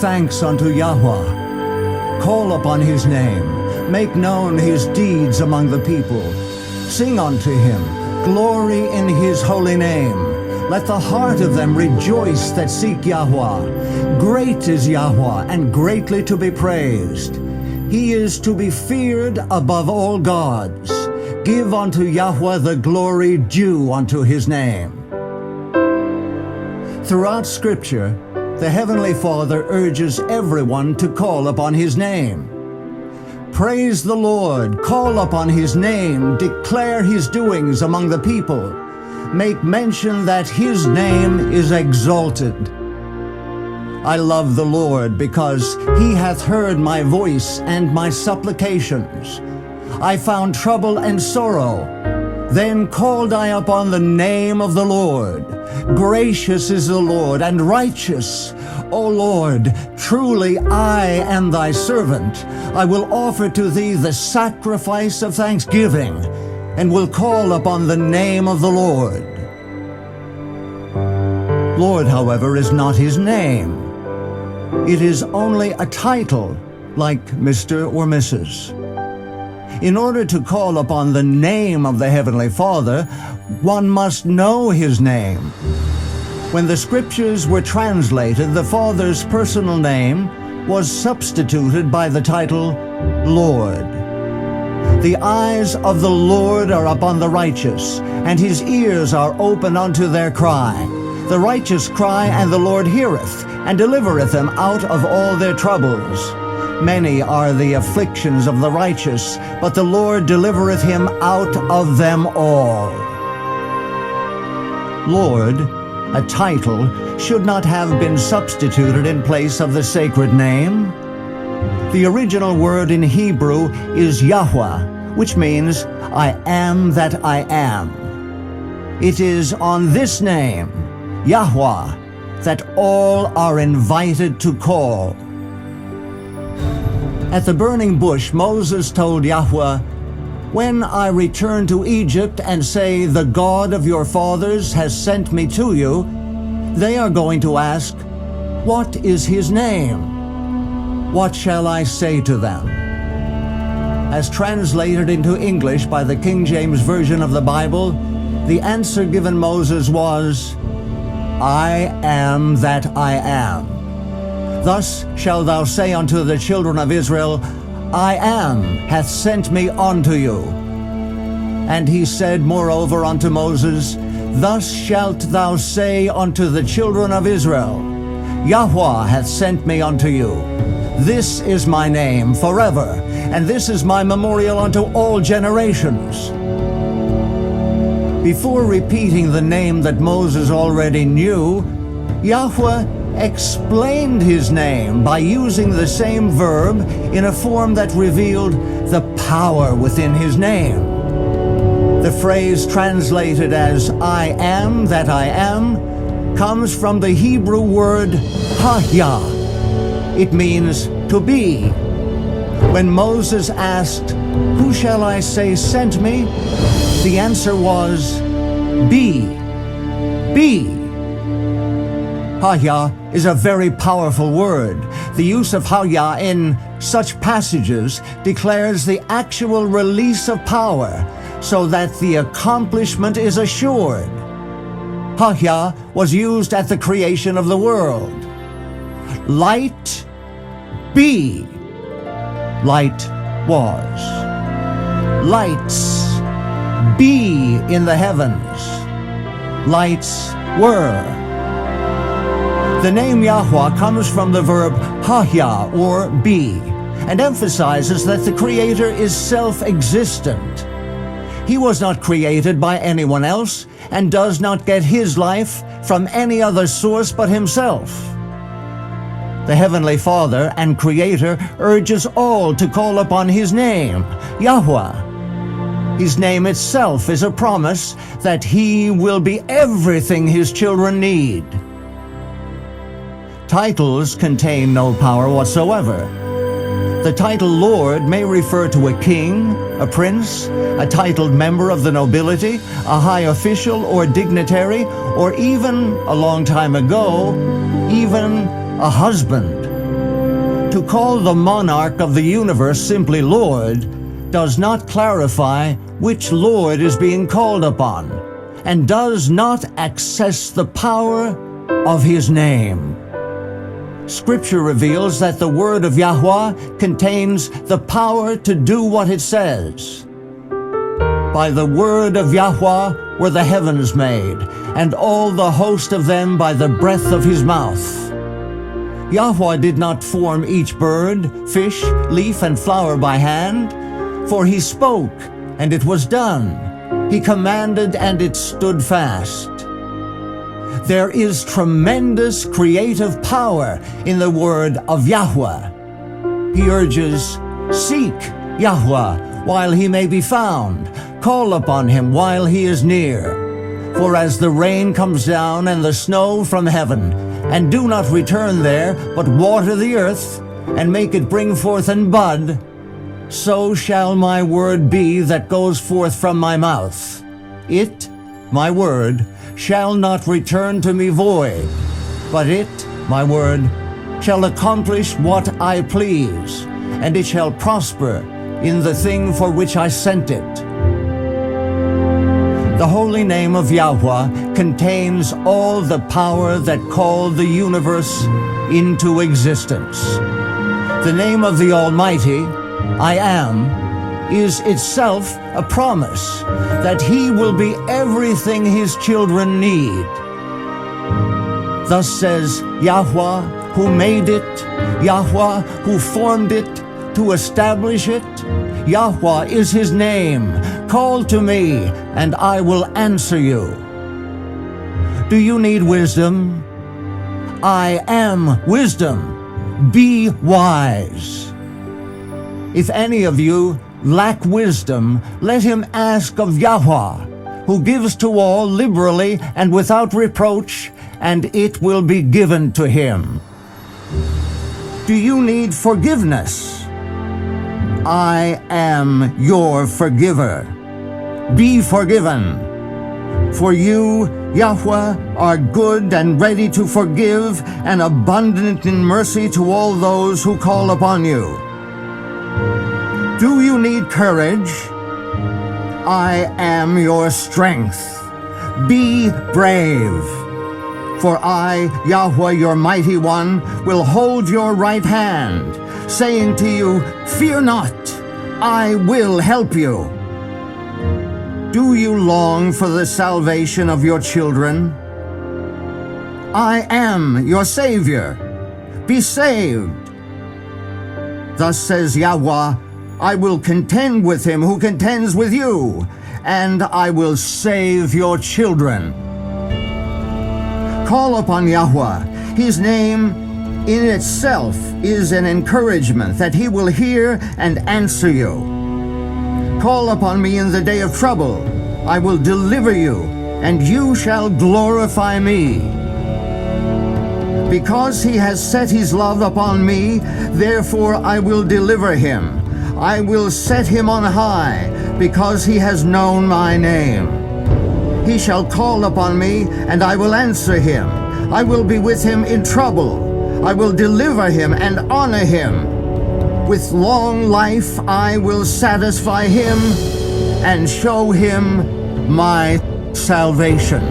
thanks unto Yahweh. Call upon his name. Make known his deeds among the people. Sing unto him. Glory in his holy name. Let the heart of them rejoice that seek Yahweh. Great is Yahweh, and greatly to be praised. He is to be feared above all gods. Give unto Yahweh the glory due unto his name. Throughout Scripture, the Heavenly Father urges everyone to call upon his name. Praise the Lord, call upon his name, declare his doings among the people. Make mention that his name is exalted. I love the Lord because he hath heard my voice and my supplications. I found trouble and sorrow. Then called I upon the name of the Lord. Gracious is the Lord and righteous. O Lord, truly I am thy servant. I will offer to thee the sacrifice of thanksgiving, and will call upon the name of the Lord. Lord, however, is not his name. It is only a title, like Mr. or Mrs. In order to call upon the name of the Heavenly Father, one must know his name. When the Scriptures were translated, the Father's personal name was substituted by the title Lord. The eyes of the Lord are upon the righteous, and his ears are open unto their cry. The righteous cry, and the Lord heareth, and delivereth them out of all their troubles. Many are the afflictions of the righteous, but the Lord delivereth him out of them all. Lord, a title, should not have been substituted in place of the sacred name. The original word in Hebrew is Yahweh, which means I am that I am. It is on this name, Yahweh, that all are invited to call. At the burning bush, Moses told Yahweh, "When I return to Egypt and say, 'The God of your fathers has sent me to you,' they are going to ask, 'What is his name?' What shall I say to them?" As translated into English by the King James Version of the Bible, the answer given Moses was, "I am that I am. Thus shalt thou say unto the children of Israel, I am hath sent me unto you." And he said moreover unto Moses, "Thus shalt thou say unto the children of Israel, Yahweh hath sent me unto you. This is my name forever, and this is my memorial unto all generations." Before repeating the name that Moses already knew, Yahweh explained his name by using the same verb in a form that revealed the power within his name. The phrase translated as "I am that I am" comes from the Hebrew word Hayah. It means to be. When Moses asked, "Who shall I say sent me?" the answer was, "Be. Be." Hayah is a very powerful word. The use of Hayah in such passages declares the actual release of power, so that the accomplishment is assured. Hayah was used at the creation of the world. Light be. Light was. Lights be in the heavens. Lights were. The name Yahweh comes from the verb hayah, or be, and emphasizes that the Creator is self-existent. He was not created by anyone else and does not get his life from any other source but himself. The Heavenly Father and Creator urges all to call upon his name, Yahweh. His name itself is a promise that he will be everything his children need. Titles contain no power whatsoever. The title Lord may refer to a king, a prince, a titled member of the nobility, a high official or dignitary, or even, a long time ago, even a husband. To call the monarch of the universe simply Lord does not clarify which Lord is being called upon, and does not access the power of his name. Scripture reveals that the word of Yahweh contains the power to do what it says. By the word of Yahweh were the heavens made, and all the host of them by the breath of his mouth. Yahweh did not form each bird, fish, leaf, and flower by hand, for he spoke, and it was done. He commanded, and it stood fast. There is tremendous creative power in the word of Yahweh. He urges, "Seek Yahweh while he may be found. Call upon him while he is near. For as the rain comes down and the snow from heaven, and do not return there, but water the earth, and make it bring forth and bud, so shall my word be that goes forth from my mouth. It, my word, shall not return to me void, but it, my word, shall accomplish what I please, and it shall prosper in the thing for which I sent it." The holy name of Yahweh contains all the power that called the universe into existence. The name of the Almighty, I Am, is itself a promise that he will be everything his children need. Thus says Yahweh, who made it, Yahweh, who formed it to establish it. Yahweh is his name. Call to me, and I will answer you. Do you need wisdom? I am wisdom. Be wise. If any of you lack wisdom, let him ask of Yahweh, who gives to all liberally and without reproach, and it will be given to him. Do you need forgiveness? I am your forgiver. Be forgiven. For you, Yahweh, are good and ready to forgive, and abundant in mercy to all those who call upon you. Do you need courage? I am your strength. Be brave. For I, Yahweh, your mighty one, will hold your right hand, saying to you, "Fear not, I will help you." Do you long for the salvation of your children? I am your Savior. Be saved. Thus says Yahweh, I will contend with him who contends with you, and I will save your children. Call upon Yahweh. His name in itself is an encouragement that he will hear and answer you. Call upon me in the day of trouble. I will deliver you, and you shall glorify me. Because he has set his love upon me, therefore I will deliver him. I will set him on high, because he has known my name. He shall call upon me, and I will answer him. I will be with him in trouble. I will deliver him and honor him. With long life I will satisfy him and show him my salvation.